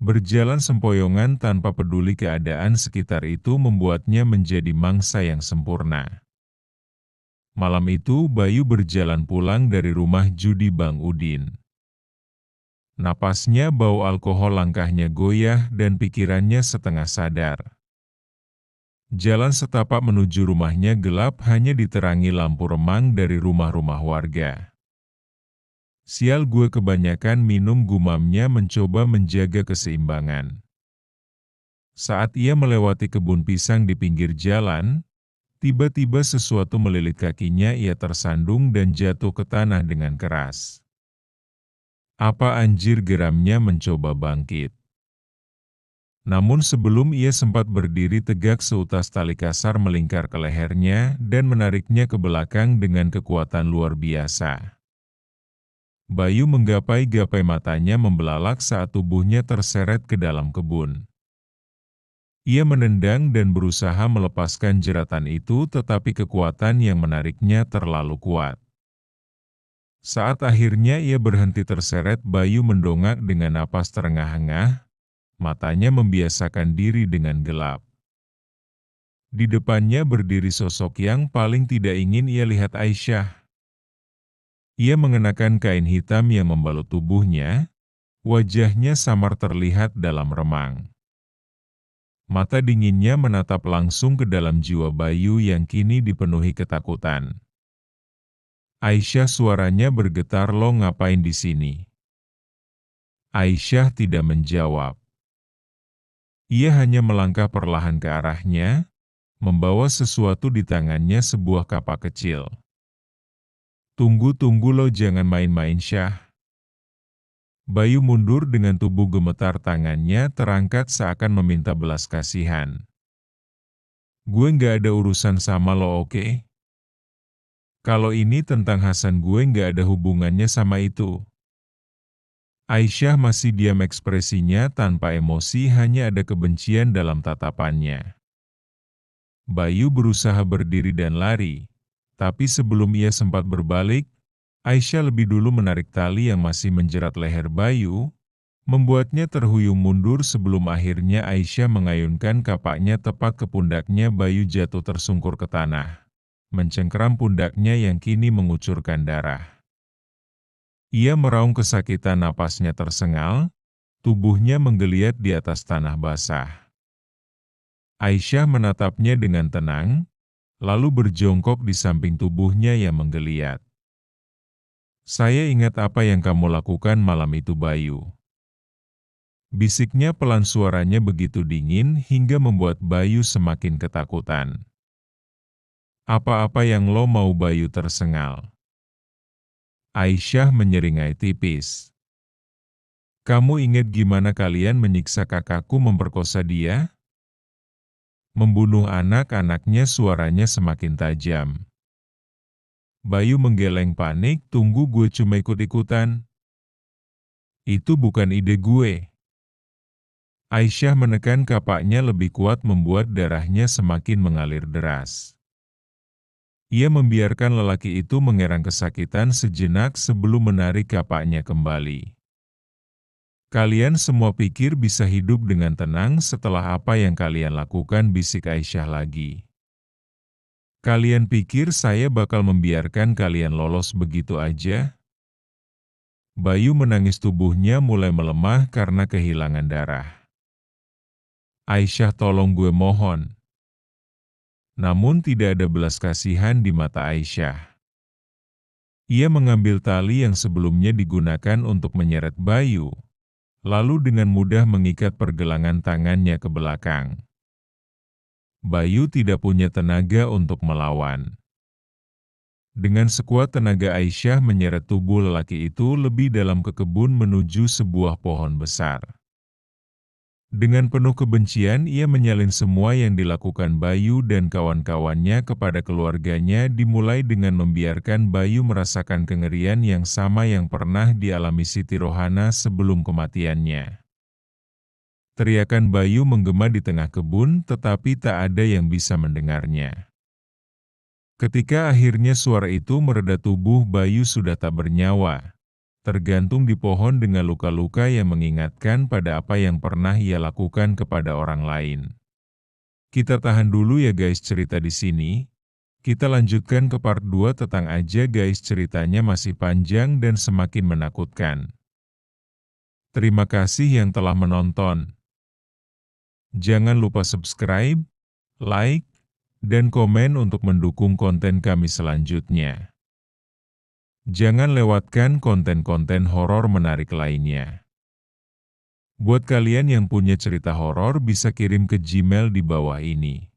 Speaker 1: Berjalan sempoyongan tanpa peduli keadaan sekitar itu membuatnya menjadi mangsa yang sempurna. Malam itu Bayu berjalan pulang dari rumah judi Bang Udin. Napasnya bau alkohol, langkahnya goyah dan pikirannya setengah sadar. Jalan setapak menuju rumahnya gelap, hanya diterangi lampu remang dari rumah-rumah warga. Sial gue, kebanyakan minum, gumamnya mencoba menjaga keseimbangan. Saat ia melewati kebun pisang di pinggir jalan, tiba-tiba sesuatu melilit kakinya, ia tersandung dan jatuh ke tanah dengan keras. Apa anjir, geramnya mencoba bangkit. Namun sebelum ia sempat berdiri tegak, seutas tali kasar melingkar ke lehernya dan menariknya ke belakang dengan kekuatan luar biasa. Bayu menggapai-gapai, matanya membelalak saat tubuhnya terseret ke dalam kebun. Ia menendang dan berusaha melepaskan jeratan itu, tetapi kekuatan yang menariknya terlalu kuat. Saat akhirnya ia berhenti terseret, Bayu mendongak dengan napas terengah-engah, matanya membiasakan diri dengan gelap. Di depannya berdiri sosok yang paling tidak ingin ia lihat, Aisyah. Ia mengenakan kain hitam yang membalut tubuhnya, wajahnya samar terlihat dalam remang. Mata dinginnya menatap langsung ke dalam jiwa Bayu yang kini dipenuhi ketakutan. Aisyah, suaranya bergetar, lo ngapain di sini? Aisyah tidak menjawab. Ia hanya melangkah perlahan ke arahnya, membawa sesuatu di tangannya, sebuah kapak kecil. Tunggu, lo jangan main-main, Syah. Bayu mundur dengan tubuh gemetar, tangannya terangkat seakan meminta belas kasihan. Gue nggak ada urusan sama lo, oke? Kalau ini tentang Hasan, gue nggak ada hubungannya sama itu. Aisyah masih diam, ekspresinya tanpa emosi, hanya ada kebencian dalam tatapannya. Bayu berusaha berdiri dan lari, tapi sebelum ia sempat berbalik, Aisyah lebih dulu menarik tali yang masih menjerat leher Bayu, membuatnya terhuyung mundur sebelum akhirnya Aisyah mengayunkan kapaknya tepat ke pundaknya. Bayu jatuh tersungkur ke tanah, mencengkeram pundaknya yang kini mengucurkan darah. Ia meraung kesakitan, napasnya tersengal, tubuhnya menggeliat di atas tanah basah. Aisyah menatapnya dengan tenang, lalu berjongkok di samping tubuhnya yang menggeliat. Saya ingat apa yang kamu lakukan malam itu, Bayu. Bisiknya pelan, suaranya begitu dingin hingga membuat Bayu semakin ketakutan. Apa-apa yang lo mau? Bayu tersengal. Aisyah menyeringai tipis. Kamu ingat gimana kalian menyiksa kakakku, memperkosa dia? Membunuh anak-anaknya, suaranya semakin tajam. Bayu menggeleng panik, tunggu, gue cuma ikut-ikutan. Itu bukan ide gue. Aisyah menekan kapaknya lebih kuat, membuat darahnya semakin mengalir deras. Ia membiarkan lelaki itu mengerang kesakitan sejenak sebelum menarik kapaknya kembali. Kalian semua pikir bisa hidup dengan tenang setelah apa yang kalian lakukan, bisik Aisyah lagi. Kalian pikir saya bakal membiarkan kalian lolos begitu aja? Bayu menangis, tubuhnya mulai melemah karena kehilangan darah. Aisyah, tolong, gue mohon. Namun tidak ada belas kasihan di mata Aisyah. Ia mengambil tali yang sebelumnya digunakan untuk menyeret Bayu, lalu dengan mudah mengikat pergelangan tangannya ke belakang. Bayu tidak punya tenaga untuk melawan. Dengan sekuat tenaga Aisyah menyeret tubuh lelaki itu lebih dalam ke kebun menuju sebuah pohon besar. Dengan penuh kebencian ia menyalin semua yang dilakukan Bayu dan kawan-kawannya kepada keluarganya, dimulai dengan membiarkan Bayu merasakan kengerian yang sama yang pernah dialami Siti Rohana sebelum kematiannya. Teriakan Bayu menggema di tengah kebun, tetapi tak ada yang bisa mendengarnya. Ketika akhirnya suara itu mereda, tubuh Bayu sudah tak bernyawa, tergantung di pohon dengan luka-luka yang mengingatkan pada apa yang pernah ia lakukan kepada orang lain. Kita tahan dulu ya guys cerita di sini. Kita lanjutkan ke part 2, tenang aja guys, ceritanya masih panjang dan semakin menakutkan. Terima kasih yang telah menonton. Jangan lupa subscribe, like, dan komen untuk mendukung konten kami selanjutnya. Jangan lewatkan konten-konten horor menarik lainnya. Buat kalian yang punya cerita horor bisa kirim ke Gmail di bawah ini.